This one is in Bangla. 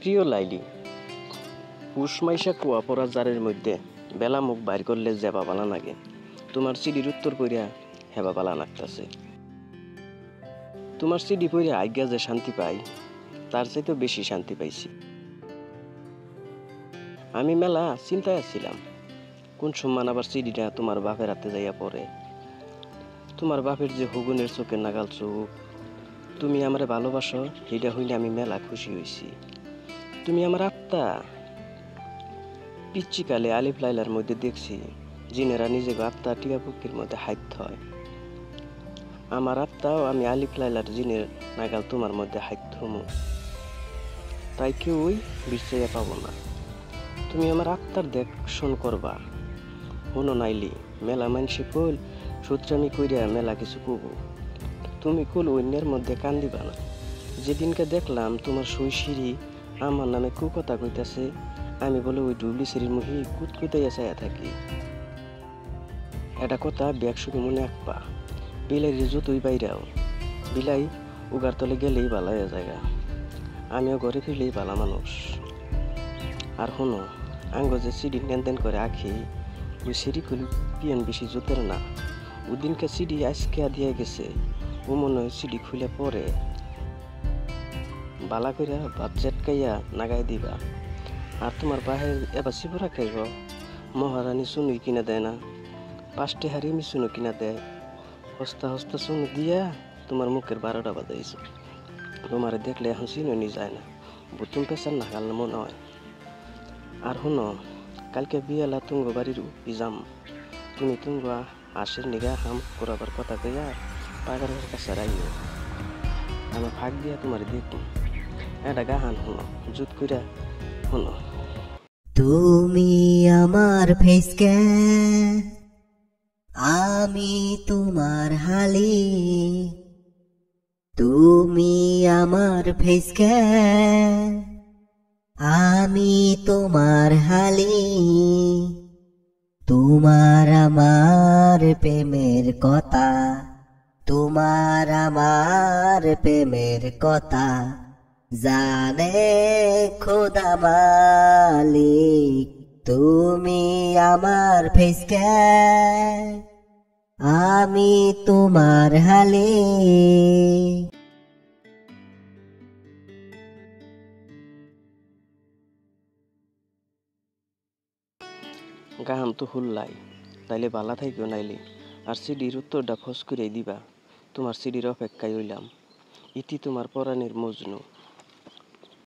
প্রিয় লাইলি, পুষ মাইশা কুয়া পড়া জারের মধ্যে বেলা মুখ বাইর করলে যেবা বালা লাগে, তোমার সিডির উত্তর কইরা হেবা বালা লাগতাছে। তোমার সিডি পইরা আজ্ঞা যে শান্তি পাই, তার চাইতেও বেশি শান্তি পাইছি। আমি মেলা চিন্তায় ছিলাম, কোন সম্মান আবার সিডিটা তোমার বাপের হাতে যাইয়া পড়ে। তোমার বাপের যে হুগুনের চোখের নাগাল চোখ, তুমি আমারে ভালোবাসো, সেইটা হইলে আমি মেলা খুশি হইছি। তুমি আমার আত্মা। পিচ্চিকালে আলিফ লাইলার মধ্যে দেখছি, জিনেরা নিজেকে আত্মা টিয়াপুকির মধ্যে হাইত হয়। আমার আত্মাও আমি আলিফ লাইলার জিনের নাগাল তোমার মধ্যে হাইত হমু, তাই কেউই বিছাইয়া পাবো না। তুমি আমার আত্মার দেখশন করবা। হনো নাইলি, মেলা মানসি কইল সূত্রামি কইরা মেলা কিছু কব, তুমি কুল অন্যের মধ্যে কান দিবা না। যেদিনকে দেখলাম তোমার সৈশিরি আমার নামে কুকথা কইতাছে, আমি বলে ওই ডুবলি সিঁড়ির মুখে কুতকুতাইয়া চাইয়া থাকি। এটা কথা ব্যাগ শুনে মনে আঁকবা। বিলাইয়ের যতই বাইরাও, বিলাই উগার তলে গেলেই বালাইয়া জায়গা, আমিও ঘরে ফিরলেই বালা মানুষ। আর হনো, আঙ্গ যে সিডি লেনদেন করে আঁকি, ওই সিডি খুলি পিয়ন বেশি জোতের না। ওদিনকে সিডি আজকে দিয়া গেছে, ও মনে হয় সিডি খুলে পরে বালা কইরা ভাত জেটকাইয়া নাগাই দিবা। আর তোমার বাহের এবার শিবরা খাইব, মহারানী চুনুই কিনা দেয় না, 5টি হাড়ি মিশুনো কিনা দেয়। হস্তা হস্তা চুনু দিয়া তোমার মুখের 12টা বাজাইছে। তোমারে দেখলে এখন চিনি যায় না, বুতুম পেশার নাগাল মনে হয়। আর শুনো, কালকে বিয়েলা তুঙ্গ বাড়ির যাম, তুমি তুঙ্গ আশের নিগা হাম করাবার কথা কইয়া পাগারের কাছে রাইও। আমি ফাঁক দিয়া তোমার দেখুন, এটা গাহান শুনো, জুত কইরা শুনো। তুমি আমার ফেসকে, আমি তোমার হালি। তুমি আমার ফেসকে, আমি তোমার হালি। তোমার আমার প্রেমের কথা, তোমার আমার প্রেমের কথা জানে খোদা মালিক। তুমি আমার ফেসকে, আমি তোমার হালি। গাহাম তো হুল্লাই, তাইলে বালা থাইকেও নাইলে। আর সিডির উত্তরটা ফস করেই দিবা, তোমার সিডির অপেক্ষায় হইলাম। ইতি তোমার পরাণের মজনু।